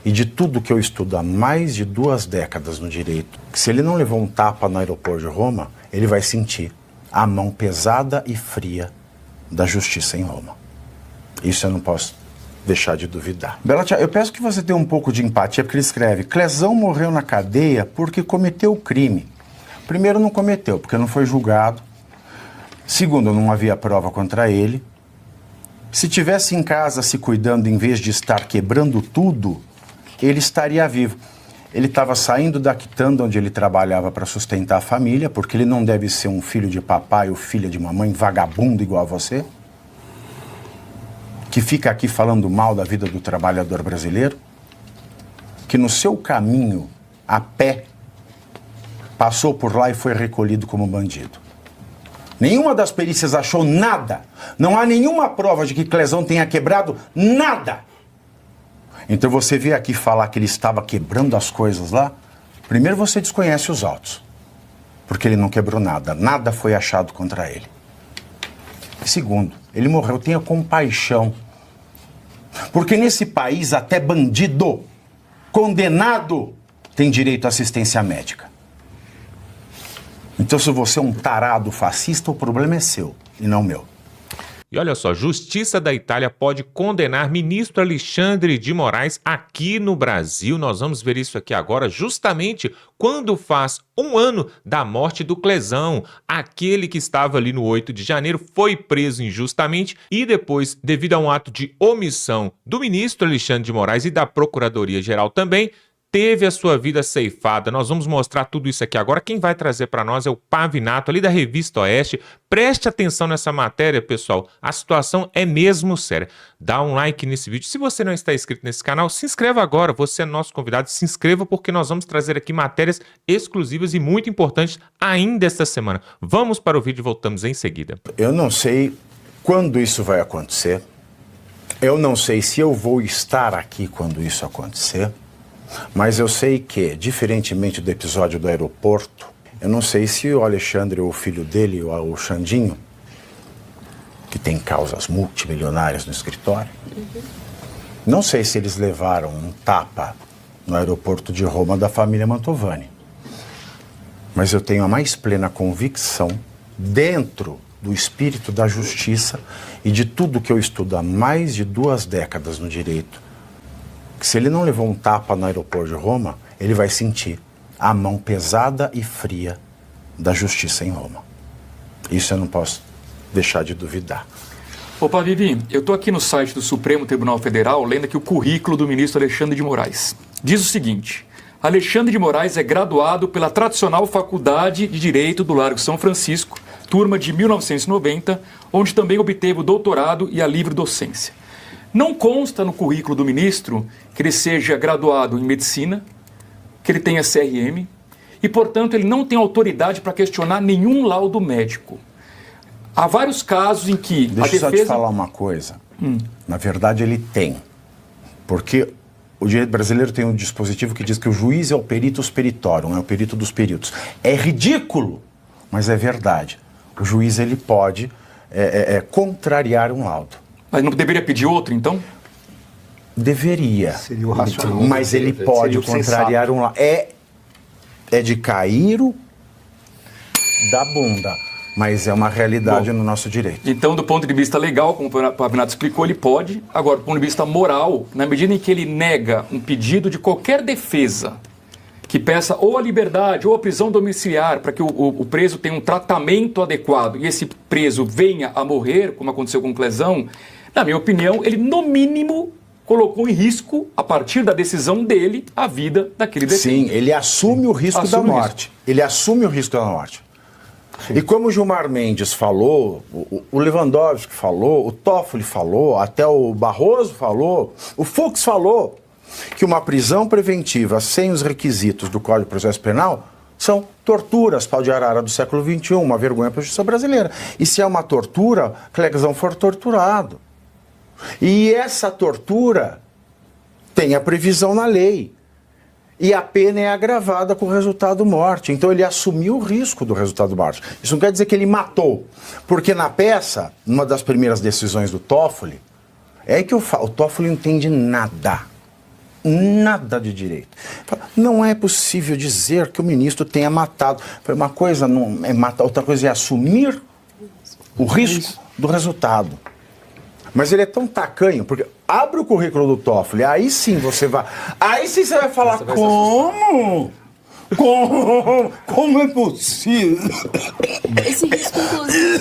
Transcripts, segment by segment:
e de tudo que eu estudo há mais de 2 décadas no direito, que se ele não levou um tapa no aeroporto de Roma, ele vai sentir a mão pesada e fria da justiça em Roma. Isso eu não posso deixar de duvidar. Bela, eu peço que você tenha um pouco de empatia, porque ele escreve: Clezão morreu na cadeia porque cometeu o crime. Primeiro, não cometeu, porque não foi julgado. Segundo, não havia prova contra ele. Se tivesse em casa se cuidando em vez de estar quebrando tudo, ele estaria vivo. Ele estava saindo da quitanda onde ele trabalhava para sustentar a família, porque ele não deve ser um filho de papai ou filha de mamãe vagabundo igual a você, que fica aqui falando mal da vida do trabalhador brasileiro, que no seu caminho, a pé, passou por lá e foi recolhido como bandido. Nenhuma das perícias achou nada. Não há nenhuma prova de que Clezão tenha quebrado nada. Então você vê aqui falar que ele estava quebrando as coisas lá, primeiro você desconhece os autos, porque ele não quebrou nada, nada foi achado contra ele. Segundo, ele morreu, tenha compaixão, porque nesse país até bandido, condenado, tem direito à assistência médica. Então se você é um tarado fascista, o problema é seu e não meu. E olha só, Justiça da Itália pode condenar ministro Alexandre de Moraes aqui no Brasil. Nós vamos ver isso aqui agora, justamente quando faz 1 ano da morte do Clezão. Aquele que estava ali no 8 de janeiro foi preso injustamente e depois, devido a um ato de omissão do ministro Alexandre de Moraes e da Procuradoria-Geral também, teve a sua vida ceifada. Nós vamos mostrar tudo isso aqui agora. Quem vai trazer para nós é o Pavinato, ali da Revista Oeste. Preste atenção nessa matéria, pessoal. A situação é mesmo séria. Dá um like nesse vídeo. Se você não está inscrito nesse canal, se inscreva agora. Você é nosso convidado. Se inscreva porque nós vamos trazer aqui matérias exclusivas e muito importantes ainda esta semana. Vamos para o vídeo e voltamos em seguida. Eu não sei quando isso vai acontecer. Eu não sei se eu vou estar aqui quando isso acontecer. Mas eu sei que, diferentemente do episódio do aeroporto, eu não sei se o Alexandre ou o filho dele, o Xandinho, que tem causas multimilionárias no escritório, não sei se eles levaram um tapa no aeroporto de Roma da família Mantovani. Mas eu tenho a mais plena convicção, dentro do espírito da justiça e de tudo que eu estudo há mais de 2 décadas no direito, que se ele não levou um tapa no aeroporto de Roma, ele vai sentir a mão pesada e fria da justiça em Roma. Isso eu não posso deixar de duvidar. Opa, Vivi, eu estou aqui no site do Supremo Tribunal Federal lendo aqui o currículo do ministro Alexandre de Moraes. Diz o seguinte: Alexandre de Moraes é graduado pela tradicional Faculdade de Direito do Largo São Francisco, turma de 1990, onde também obteve o doutorado e a livre docência. Não consta no currículo do ministro que ele seja graduado em medicina, que ele tenha CRM, e, portanto, ele não tem autoridade para questionar nenhum laudo médico. Há vários casos em que Deixa a defesa... eu só te falar uma coisa. Na verdade, ele tem. Porque o direito brasileiro tem um dispositivo que diz que o juiz é o peritus peritorum, é o perito dos peritos. É ridículo, mas é verdade. O juiz, ele pode contrariar um laudo. Mas não deveria pedir outro, então? Deveria. Seria o racional. Mas ele pode contrariar um laudo. É de cair da bunda, mas é uma realidade no nosso direito. Então, do ponto de vista legal, como o Pavinato explicou, ele pode. Agora, do ponto de vista moral, na medida em que ele nega um pedido de qualquer defesa que peça ou a liberdade ou a prisão domiciliar para que o preso tenha um tratamento adequado e esse preso venha a morrer, como aconteceu com o Clezão, na minha opinião, ele no mínimo colocou em risco, a partir da decisão dele, a vida daquele detento. Sim, ele assume o risco da morte. Ele assume o risco da morte. Sim. E como o Gilmar Mendes falou, o Lewandowski falou, o Toffoli falou, até o Barroso falou, o Fux falou, que uma prisão preventiva sem os requisitos do Código de Processo Penal são torturas, pau de arara do século XXI, uma vergonha para a justiça brasileira. E se é uma tortura, Clezão for torturado. E essa tortura tem a previsão na lei. E a pena é agravada com o resultado morte. Então ele assumiu o risco do resultado morte. Isso não quer dizer que ele matou. Porque na peça, numa das primeiras decisões do Toffoli, é que o Toffoli não entende nada. nada de direito. Não é possível dizer que o ministro tenha matado. Uma coisa não é matar, outra coisa é assumir o risco do resultado. Mas ele é tão tacanho, porque abre o currículo do Toffoli, aí sim você vai falar, como? Como é possível? Esse risco, inclusive...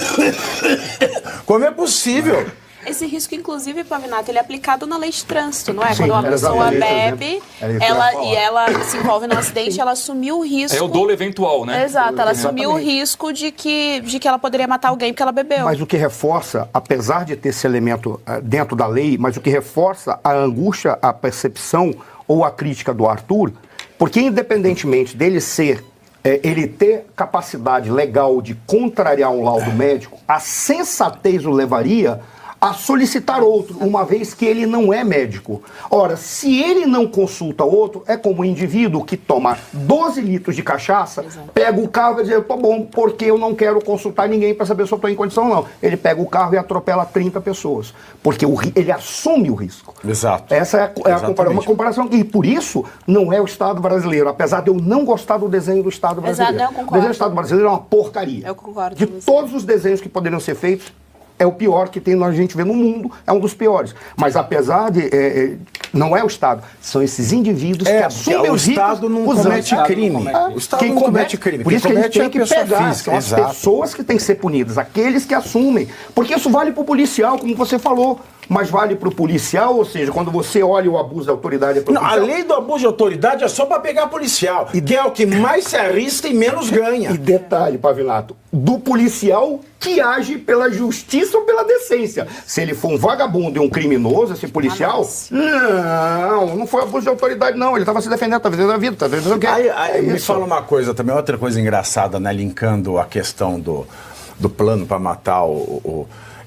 Como é possível? Esse risco, inclusive, Pavinato, ele é aplicado na lei de trânsito, não é? Sim, quando uma pessoa bebe e ela se envolve num acidente, ela assumiu o risco... É o dolo eventual, né? Exato, ela assumiu o risco de que ela poderia matar alguém porque ela bebeu. Mas o que reforça, apesar de ter esse elemento dentro da lei, mas o que reforça a angústia, a percepção ou a crítica do Arthur, porque independentemente dele ser... ele ter capacidade legal de contrariar um laudo médico, a sensatez o levaria a solicitar outro, uma vez que ele não é médico. Ora, se ele não consulta outro, é como um indivíduo que toma 12 litros de cachaça, pega o carro e diz, eu tô bom, porque eu não quero consultar ninguém para saber se eu estou em condição ou não. Ele pega o carro e atropela 30 pessoas, porque ele assume o risco. Exato. Essa é uma comparação que, por isso, não é o Estado brasileiro, apesar de eu não gostar do desenho do Estado brasileiro. Exato, eu concordo. O desenho do Estado brasileiro é uma porcaria. Eu concordo De com você. todos os desenhos que poderiam ser feitos, é o pior que tem, a gente vê no mundo, é um dos piores. Mas apesar de... não é o Estado, são esses indivíduos que assumem os riscos. O Estado não comete crime. O Estado não comete crime. Por isso que a gente tem que pegar, física, são as pessoas que têm que ser punidas, aqueles que assumem. Porque isso vale para o policial, como você falou. Mas vale para o policial, ou seja, quando você olha o abuso da autoridade... Não, a lei do abuso de autoridade é só para pegar policial, que é o que mais se arrisca e menos ganha. E detalhe, Pavinato, do policial que age pela justiça ou pela decência. Se ele for um vagabundo e um criminoso, esse policial... Não foi abuso de autoridade, não. Ele estava se defendendo, estava defendendo a vida, estava defendendo o quê? Aí me fala uma coisa também, outra coisa engraçada, né? Linkando a questão do plano para matar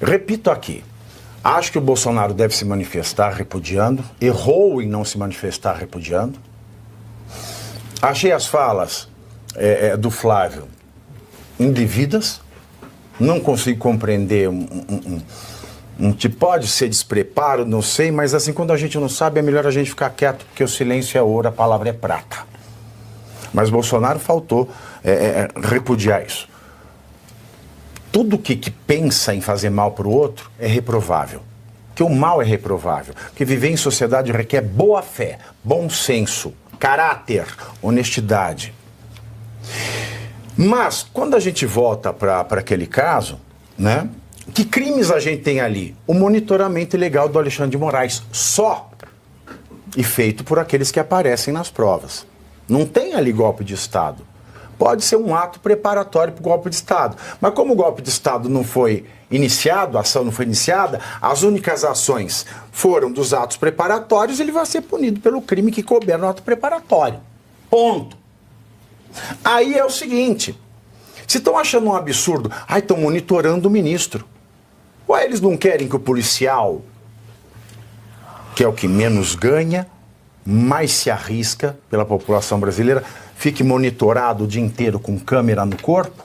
Repito aqui. Acho que o Bolsonaro deve se manifestar repudiando. Errou em não se manifestar repudiando. Achei as falas do Flávio indevidas. Não consigo compreender pode ser despreparo, não sei, mas assim, quando a gente não sabe, é melhor a gente ficar quieto, porque o silêncio é ouro, a palavra é prata. Mas Bolsonaro faltou repudiar isso. Tudo que pensa em fazer mal para o outro é reprovável. Porque o mal é reprovável. Porque viver em sociedade requer boa fé, bom senso, caráter, honestidade. Mas, quando a gente volta para aquele caso, né, que crimes a gente tem ali? O monitoramento ilegal do Alexandre de Moraes, só. E feito por aqueles que aparecem nas provas. Não tem ali golpe de Estado. Pode ser um ato preparatório para o golpe de Estado. Mas como o golpe de Estado não foi iniciado, a ação não foi iniciada, as únicas ações foram dos atos preparatórios, ele vai ser punido pelo crime que couber no ato preparatório. Ponto. Aí é o seguinte, se estão achando um absurdo, estão monitorando o ministro. Ué, eles não querem que o policial, que é o que menos ganha, mais se arrisca pela população brasileira, fique monitorado o dia inteiro com câmera no corpo?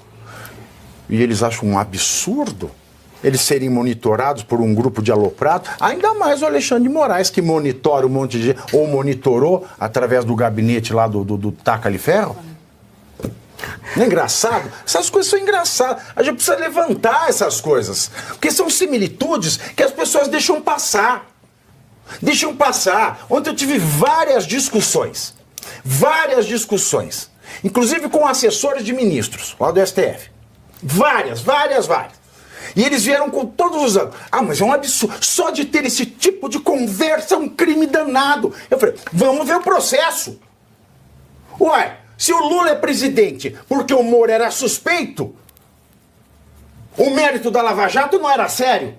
E eles acham um absurdo eles serem monitorados por um grupo de aloprados, ainda mais o Alexandre de Moraes, que monitora um monte de gente, ou monitorou através do gabinete lá do Taca-lhe-Ferro. Não é engraçado? Essas coisas são engraçadas. A gente precisa levantar essas coisas, porque são similitudes que as pessoas deixam passar. Deixam passar. Ontem eu tive várias discussões, inclusive com assessores de ministros lá do STF. Várias. E eles vieram com todos os anos. Mas é um absurdo. Só de ter esse tipo de conversa é um crime danado. Eu falei, vamos ver o processo. Ué, se o Lula é presidente porque o Moro era suspeito, o mérito da Lava Jato não era sério.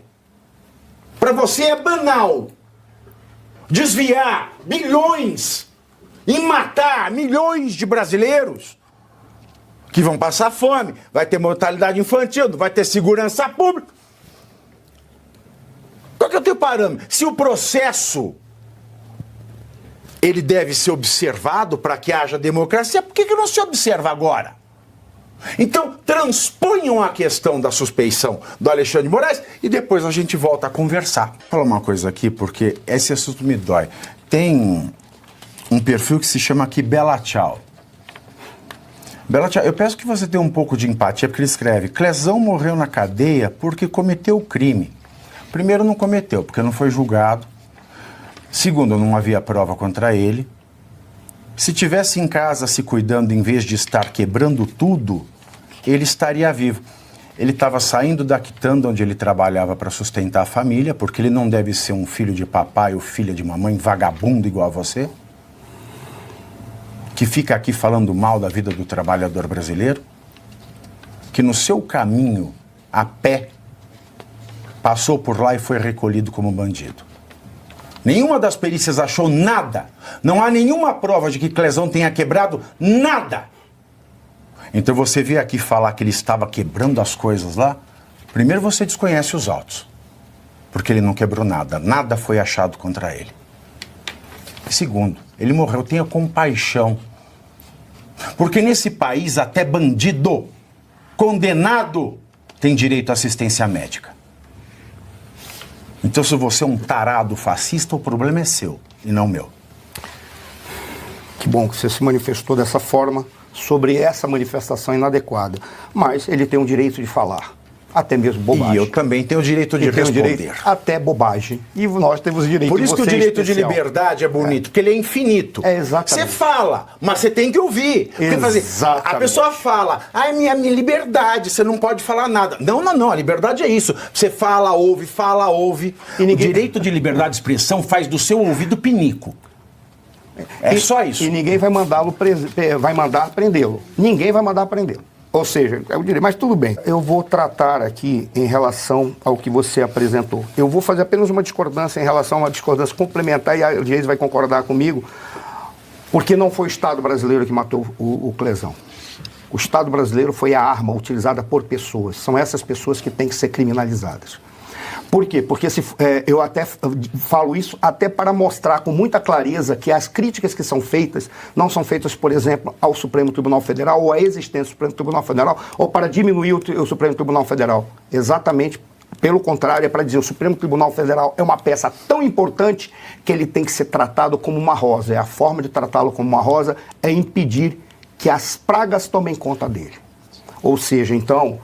Para você é banal desviar bilhões e matar milhões de brasileiros que vão passar fome, vai ter mortalidade infantil, não vai ter segurança pública. Qual que é o teu parâmetro? Se o processo ele deve ser observado para que haja democracia, por que não se observa agora? Então, transponham a questão da suspeição do Alexandre de Moraes e depois a gente volta a conversar. Vou falar uma coisa aqui, porque esse assunto me dói. Tem um perfil que se chama aqui Bela Tchau. Bela Tchau, eu peço que você tenha um pouco de empatia, porque ele escreve: Clezão morreu na cadeia porque cometeu o crime. Primeiro, não cometeu, porque não foi julgado. Segundo, não havia prova contra ele. Se tivesse em casa se cuidando em vez de estar quebrando tudo, ele estaria vivo. Ele estava saindo da quitanda onde ele trabalhava para sustentar a família, porque ele não deve ser um filho de papai ou filha de mamãe vagabundo igual a você, que fica aqui falando mal da vida do trabalhador brasileiro, que no seu caminho, a pé, passou por lá e foi recolhido como bandido. Nenhuma das perícias achou nada. Não há nenhuma prova de que Clezão tenha quebrado nada. Então você veio aqui falar que ele estava quebrando as coisas lá. Primeiro, você desconhece os autos, porque ele não quebrou nada. Nada foi achado contra ele. Segundo, ele morreu. Tenha compaixão. Porque nesse país até bandido, condenado, tem direito à assistência médica. Então, se você é um tarado fascista, o problema é seu e não meu. Que bom que você se manifestou dessa forma sobre essa manifestação inadequada. Mas ele tem o direito de falar, até mesmo bobagem. E eu também tenho o direito de responder. Direito até bobagem. E nós temos o direito de Por isso que o direito de liberdade é bonito, porque ele é infinito. É, exatamente. Você fala, mas você tem que ouvir. Exatamente. A pessoa fala, minha liberdade, você não pode falar nada. Não, a liberdade é isso. Você fala, ouve. E o direito de liberdade de expressão faz do seu ouvido pinico. Só isso. E ninguém vai mandar prendê-lo. Ninguém vai mandar prendê-lo. Ou seja, eu diria, mas tudo bem. Eu vou tratar aqui em relação ao que você apresentou. Eu vou fazer apenas uma discordância em relação a uma discordância complementar, e a Geise vai concordar comigo, porque não foi o Estado brasileiro que matou o Clezão. O Estado brasileiro foi a arma utilizada por pessoas. São essas pessoas que têm que ser criminalizadas. Por quê? Porque eu até falo isso até para mostrar com muita clareza que as críticas que são feitas não são feitas, por exemplo, ao Supremo Tribunal Federal ou à existência do Supremo Tribunal Federal ou para diminuir o Supremo Tribunal Federal. Exatamente pelo contrário, é para dizer que o Supremo Tribunal Federal é uma peça tão importante que ele tem que ser tratado como uma rosa. E a forma de tratá-lo como uma rosa é impedir que as pragas tomem conta dele. Ou seja, então,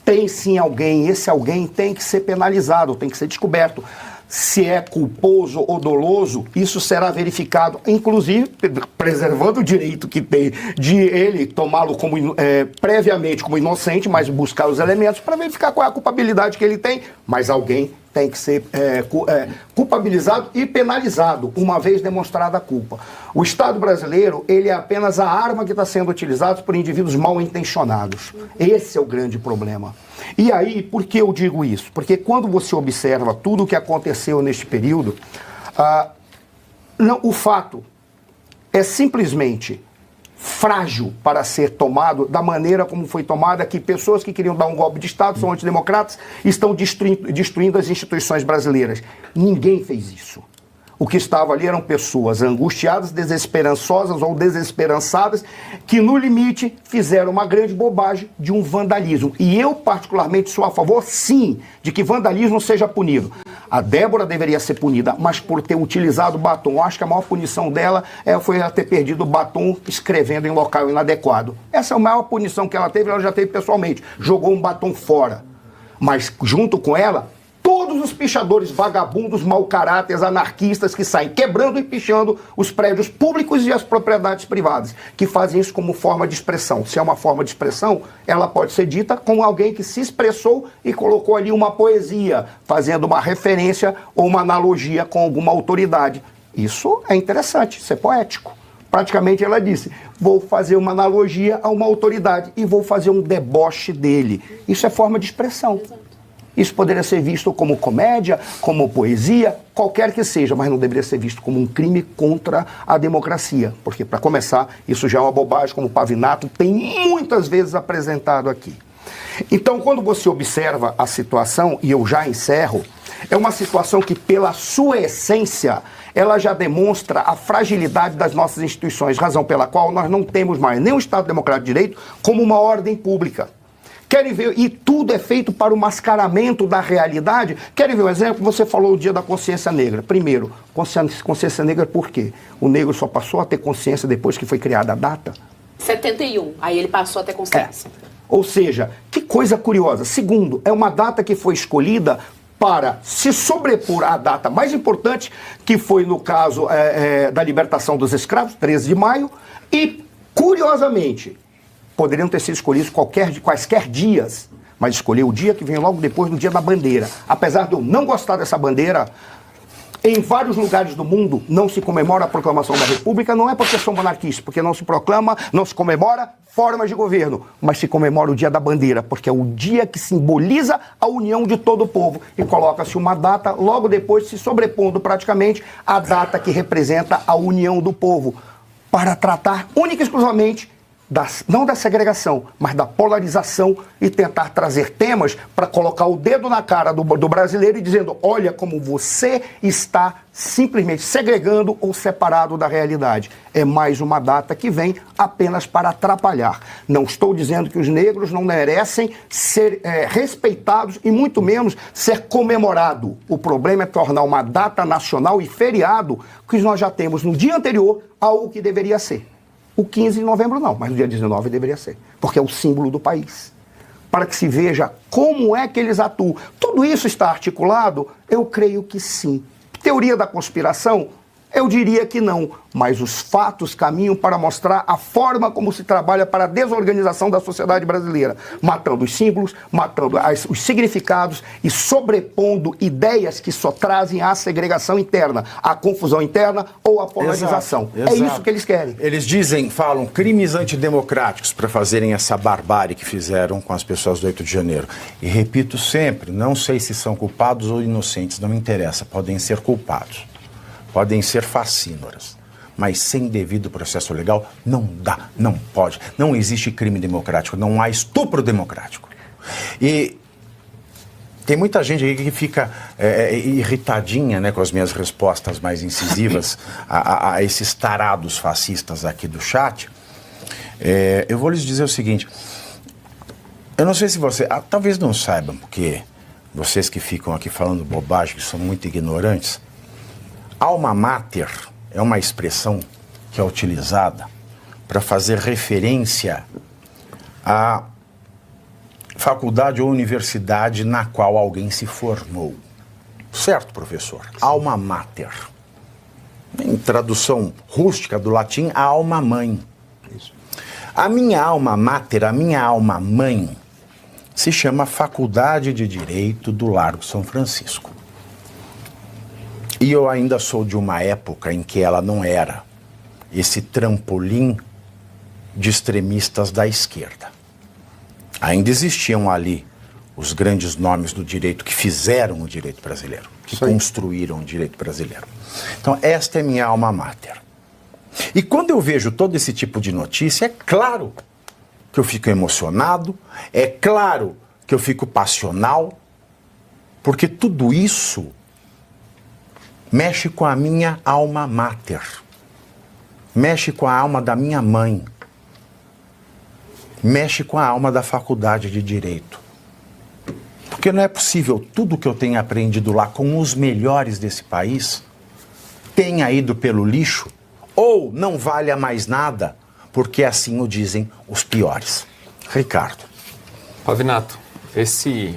tem sim alguém, esse alguém tem que ser penalizado, tem que ser descoberto. Se é culposo ou doloso, isso será verificado, inclusive preservando o direito que tem de ele tomá-lo como, previamente como inocente, mas buscar os elementos para verificar qual é a culpabilidade que ele tem, mas alguém tem que ser culpabilizado e penalizado, uma vez demonstrada a culpa. O Estado brasileiro, ele é apenas a arma que está sendo utilizada por indivíduos mal intencionados. Esse é o grande problema. E aí, por que eu digo isso? Porque quando você observa tudo o que aconteceu neste período, o fato é simplesmente frágil para ser tomado da maneira como foi tomada, que pessoas que queriam dar um golpe de Estado, são antidemocratas, estão destruindo as instituições brasileiras. Ninguém fez isso. O que estava ali eram pessoas angustiadas, desesperançosas ou desesperançadas, que no limite fizeram uma grande bobagem de um vandalismo. E eu particularmente sou a favor, sim, de que vandalismo seja punido. A Débora deveria ser punida, mas por ter utilizado o batom. Eu acho que a maior punição dela foi ela ter perdido o batom escrevendo em local inadequado. Essa é a maior punição que ela já teve pessoalmente. Jogou um batom fora. Mas junto com ela, todos os pichadores vagabundos, mau caráteres, anarquistas que saem quebrando e pichando os prédios públicos e as propriedades privadas, que fazem isso como forma de expressão. Se é uma forma de expressão, ela pode ser dita como alguém que se expressou e colocou ali uma poesia, fazendo uma referência ou uma analogia com alguma autoridade. Isso é interessante, isso é poético. Praticamente ela disse, vou fazer uma analogia a uma autoridade e vou fazer um deboche dele. Isso é forma de expressão. Isso poderia ser visto como comédia, como poesia, qualquer que seja, mas não deveria ser visto como um crime contra a democracia. Porque, para começar, isso já é uma bobagem, como o Pavinato tem muitas vezes apresentado aqui. Então, quando você observa a situação, e eu já encerro, é uma situação que, pela sua essência, ela já demonstra a fragilidade das nossas instituições, razão pela qual nós não temos mais nem o Estado Democrático de Direito como uma ordem pública. Querem ver, e tudo é feito para o mascaramento da realidade. Querem ver um exemplo? Você falou o dia da consciência negra. Primeiro, consciência negra por quê? O negro só passou a ter consciência depois que foi criada a data? 71, aí ele passou a ter consciência. Ou seja, que coisa curiosa. Segundo, é uma data que foi escolhida para se sobrepor à data mais importante, que foi no caso da libertação dos escravos, 13 de maio, e, curiosamente, poderiam ter sido escolhidos quaisquer dias, mas escolheu o dia que vem logo depois do dia da bandeira. Apesar de eu não gostar dessa bandeira, em vários lugares do mundo não se comemora a proclamação da República, não é porque são monarquistas, porque não se proclama, não se comemora formas de governo, mas se comemora o dia da bandeira, porque é o dia que simboliza a união de todo o povo. E coloca-se uma data logo depois, se sobrepondo praticamente à data que representa a união do povo, para tratar única e exclusivamente não da segregação, mas da polarização e tentar trazer temas para colocar o dedo na cara do brasileiro e dizendo, olha como você está simplesmente segregando ou separado da realidade. É mais uma data que vem apenas para atrapalhar. Não estou dizendo que os negros não merecem ser respeitados e muito menos ser comemorado. O problema é tornar uma data nacional e feriado que nós já temos no dia anterior ao que deveria ser. O 15 de novembro não, mas o dia 19 deveria ser, porque é o símbolo do país. Para que se veja como é que eles atuam. Tudo isso está articulado? Eu creio que sim. Teoria da conspiração? Eu diria que não, mas os fatos caminham para mostrar a forma como se trabalha para a desorganização da sociedade brasileira, matando os símbolos, matando os significados e sobrepondo ideias que só trazem a segregação interna, a confusão interna ou a polarização. Exato. É isso que eles querem. Eles falam crimes antidemocráticos para fazerem essa barbárie que fizeram com as pessoas do 8 de janeiro. E repito sempre, não sei se são culpados ou inocentes, não me interessa, podem ser culpados. Podem ser facínoras, mas sem devido processo legal não dá, não pode. Não existe crime democrático, não há estupro democrático. E tem muita gente aqui que fica irritadinha, né, com as minhas respostas mais incisivas a esses tarados fascistas aqui do chat. Eu vou lhes dizer o seguinte, eu não sei se você, talvez não saibam, porque vocês que ficam aqui falando bobagem, que são muito ignorantes, alma mater é uma expressão que é utilizada para fazer referência à faculdade ou universidade na qual alguém se formou. Certo, professor? Alma mater. Em tradução rústica do latim, a alma mãe. A minha alma mater, a minha alma mãe, se chama Faculdade de Direito do Largo São Francisco. E eu ainda sou de uma época em que ela não era esse trampolim de extremistas da esquerda. Ainda existiam ali os grandes nomes do direito que fizeram o direito brasileiro, que construíram o direito brasileiro. Então, esta é minha alma mater. E quando eu vejo todo esse tipo de notícia, é claro que eu fico emocionado, é claro que eu fico passional, porque tudo isso mexe com a minha alma mater, mexe com a alma da minha mãe, mexe com a alma da faculdade de Direito. Porque não é possível tudo que eu tenha aprendido lá com os melhores desse país tenha ido pelo lixo ou não valha mais nada, porque assim o dizem os piores. Ricardo. Pavinato,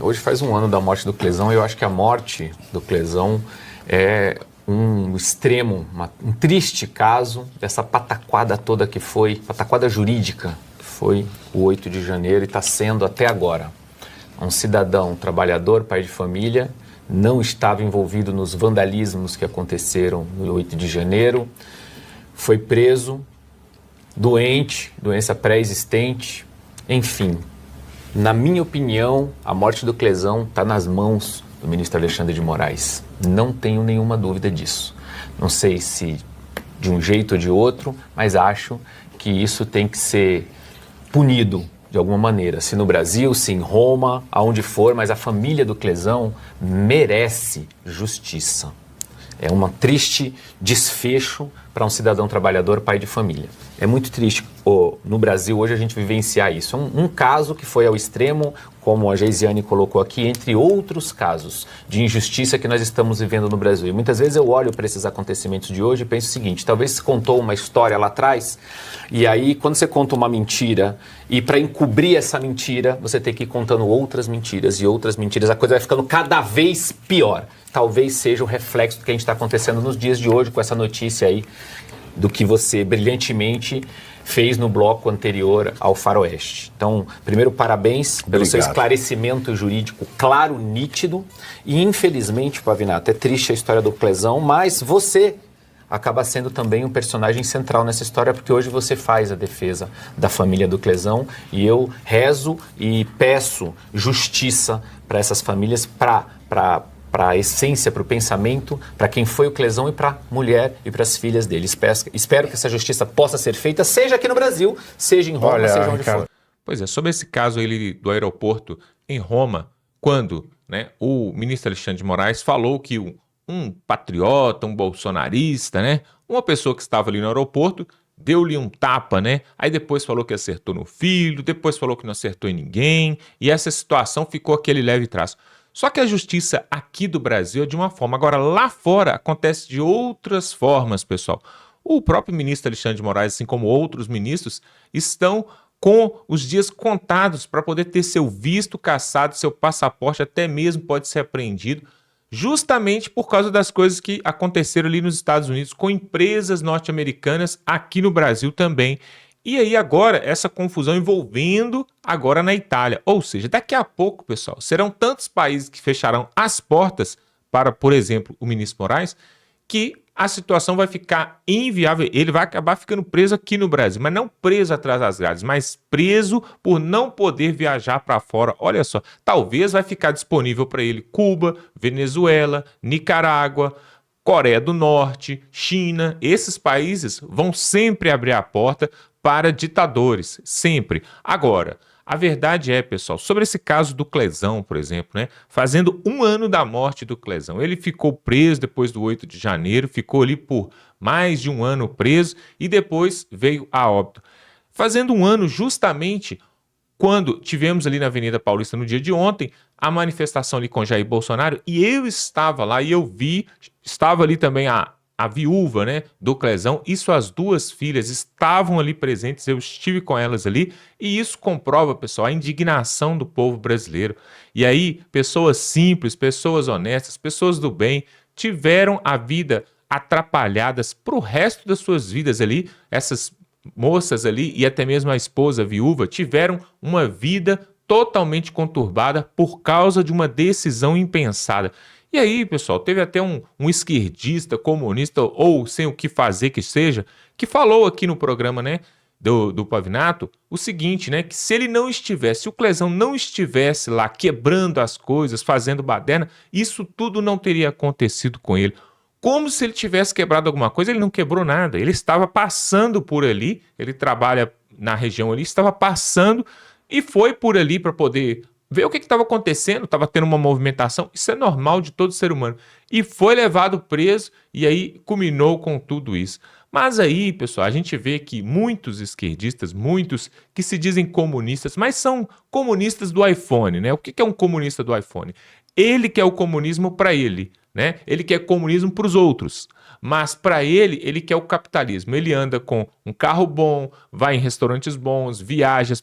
hoje faz um ano da morte do Clesão e eu acho que a morte do Clesão é um extremo, um triste caso dessa pataquada toda que foi, pataquada jurídica, que foi o 8 de janeiro e está sendo até agora. Um cidadão trabalhador, pai de família, não estava envolvido nos vandalismos que aconteceram no 8 de janeiro, foi preso, doente, doença pré-existente, enfim. Na minha opinião, a morte do Clesão está nas mãos do ministro Alexandre de Moraes. Não tenho nenhuma dúvida disso. Não sei se de um jeito ou de outro, mas acho que isso tem que ser punido de alguma maneira. Se no Brasil, se em Roma, aonde for, mas a família do Clesão merece justiça. É um triste desfecho para um cidadão trabalhador, pai de família. É muito triste no Brasil hoje a gente vivenciar isso. Um caso que foi ao extremo, como a Geisiane colocou aqui, entre outros casos de injustiça que nós estamos vivendo no Brasil. E muitas vezes eu olho para esses acontecimentos de hoje e penso o seguinte, talvez se contou uma história lá atrás, e aí quando você conta uma mentira, e para encobrir essa mentira, você tem que ir contando outras mentiras e outras mentiras, a coisa vai ficando cada vez pior. Talvez seja o reflexo do que a gente está acontecendo nos dias de hoje com essa notícia aí, do que você brilhantemente fez no bloco anterior ao Faroeste. Então, primeiro, parabéns pelo seu esclarecimento jurídico claro, nítido, e infelizmente, Pavinato, é triste a história do Clezão, mas você acaba sendo também um personagem central nessa história, porque hoje você faz a defesa da família do Clezão, e eu rezo e peço justiça para essas famílias, para a essência, para o pensamento, para quem foi o Clezão e para a mulher e para as filhas dele. Espero que essa justiça possa ser feita, seja aqui no Brasil, seja em Roma, seja onde for. Pois é, sobre esse caso aí do aeroporto em Roma, quando, né, o ministro Alexandre de Moraes falou que um patriota, um bolsonarista, né, uma pessoa que estava ali no aeroporto, deu-lhe um tapa, né? Aí depois falou que acertou no filho, depois falou que não acertou em ninguém, e essa situação ficou aquele leve traço. Só que a justiça aqui do Brasil é de uma forma. Agora, lá fora, acontece de outras formas, pessoal. O próprio ministro Alexandre de Moraes, assim como outros ministros, estão com os dias contados para poder ter seu visto cassado, seu passaporte até mesmo pode ser apreendido, justamente por causa das coisas que aconteceram ali nos Estados Unidos, com empresas norte-americanas aqui no Brasil também. E aí agora, essa confusão envolvendo agora na Itália. Ou seja, daqui a pouco, pessoal, serão tantos países que fecharão as portas para, por exemplo, o ministro Moraes, que a situação vai ficar inviável. Ele vai acabar ficando preso aqui no Brasil, mas não preso atrás das grades, mas preso por não poder viajar para fora. Olha só, talvez vai ficar disponível para ele Cuba, Venezuela, Nicarágua, Coreia do Norte, China. Esses países vão sempre abrir a porta para ditadores, sempre. Agora, a verdade é, pessoal, sobre esse caso do Clezão, por exemplo, né, fazendo um ano da morte do Clezão, ele ficou preso depois do 8 de janeiro, ficou ali por mais de um ano preso e depois veio a óbito. Fazendo um ano justamente quando tivemos ali na Avenida Paulista no dia de ontem, a manifestação ali com Jair Bolsonaro, e eu estava lá e eu vi, estava ali também a viúva, né, do Clezão e suas duas filhas estavam ali presentes, eu estive com elas ali, e isso comprova, pessoal, a indignação do povo brasileiro. E aí, pessoas simples, pessoas honestas, pessoas do bem, tiveram a vida atrapalhadas pro resto das suas vidas ali, essas moças ali e até mesmo a esposa viúva tiveram uma vida totalmente conturbada por causa de uma decisão impensada. E aí, pessoal, teve até um esquerdista, comunista ou sem o que fazer que seja, que falou aqui no programa, né, do Pavinato, o seguinte, né, que se ele não estivesse, se o Clezão não estivesse lá quebrando as coisas, fazendo baderna, isso tudo não teria acontecido com ele. Como se ele tivesse quebrado alguma coisa, ele não quebrou nada, ele estava passando por ali, ele trabalha na região ali, estava passando e foi por ali para poder ver o que estava acontecendo, estava tendo uma movimentação, isso é normal de todo ser humano, e foi levado preso e aí culminou com tudo isso. Mas aí, pessoal, a gente vê que muitos esquerdistas, muitos que se dizem comunistas, mas são comunistas do iPhone, né? O que é um comunista do iPhone? Ele quer o comunismo para ele, né? Ele quer comunismo para os outros, mas para ele quer o capitalismo. Ele anda com um carro bom, vai em restaurantes bons, viaja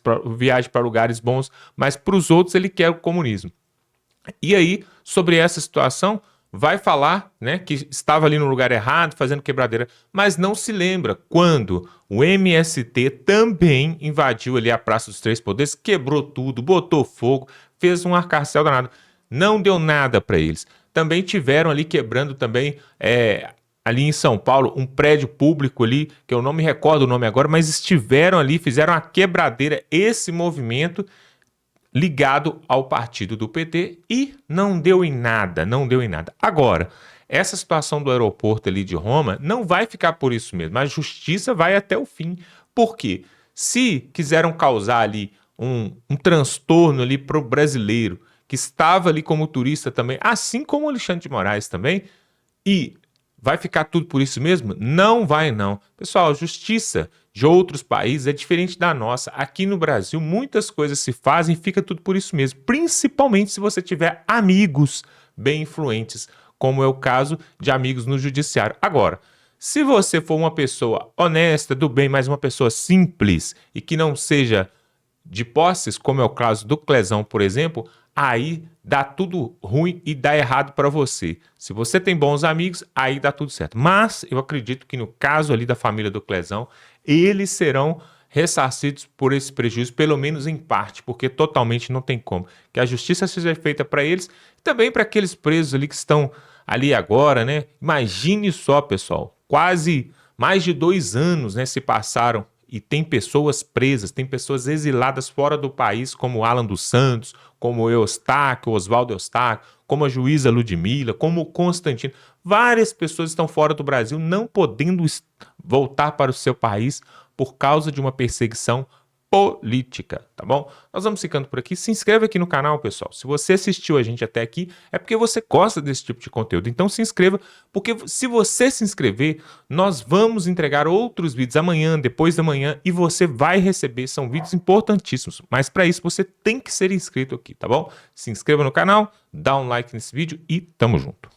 para lugares bons, mas para os outros ele quer o comunismo. E aí, sobre essa situação, vai falar, né, que estava ali no lugar errado, fazendo quebradeira, mas não se lembra quando o MST também invadiu ali a Praça dos Três Poderes, quebrou tudo, botou fogo, fez um arcarcel danado. Não deu nada para eles. Também tiveram ali quebrando também, ali em São Paulo, um prédio público ali, que eu não me recordo o nome agora, mas estiveram ali, fizeram a quebradeira, esse movimento ligado ao partido do PT e não deu em nada, não deu em nada. Agora, essa situação do aeroporto ali de Roma não vai ficar por isso mesmo, a justiça vai até o fim. Por quê? Se quiseram causar ali um transtorno ali para o brasileiro, que estava ali como turista também, assim como o Alexandre de Moraes também, e vai ficar tudo por isso mesmo? Não vai não. Pessoal, a justiça de outros países é diferente da nossa. Aqui no Brasil, muitas coisas se fazem e fica tudo por isso mesmo. Principalmente se você tiver amigos bem influentes, como é o caso de amigos no judiciário. Agora, se você for uma pessoa honesta, do bem, mas uma pessoa simples e que não seja de posses, como é o caso do Clezão, por exemplo, aí dá tudo ruim e dá errado para você. Se você tem bons amigos, aí dá tudo certo. Mas eu acredito que no caso ali da família do Clezão, eles serão ressarcidos por esse prejuízo, pelo menos em parte, porque totalmente não tem como. Que a justiça seja feita para eles e também para aqueles presos ali que estão ali agora, né? Imagine só, pessoal, quase mais de 2 anos, né, se passaram e tem pessoas presas, tem pessoas exiladas fora do país, como Alan dos Santos, como o Eustáquio, Oswaldo Eustáquio, como a juíza Ludmila, como o Constantino. Várias pessoas estão fora do Brasil, não podendo voltar para o seu país por causa de uma perseguição política, tá bom? Nós vamos ficando por aqui. Se inscreve aqui no canal, pessoal. Se você assistiu a gente até aqui, é porque você gosta desse tipo de conteúdo. Então se inscreva, porque se você se inscrever, nós vamos entregar outros vídeos amanhã, depois da manhã, e você vai receber. São vídeos importantíssimos, mas para isso você tem que ser inscrito aqui, tá bom? Se inscreva no canal, dá um like nesse vídeo e tamo junto.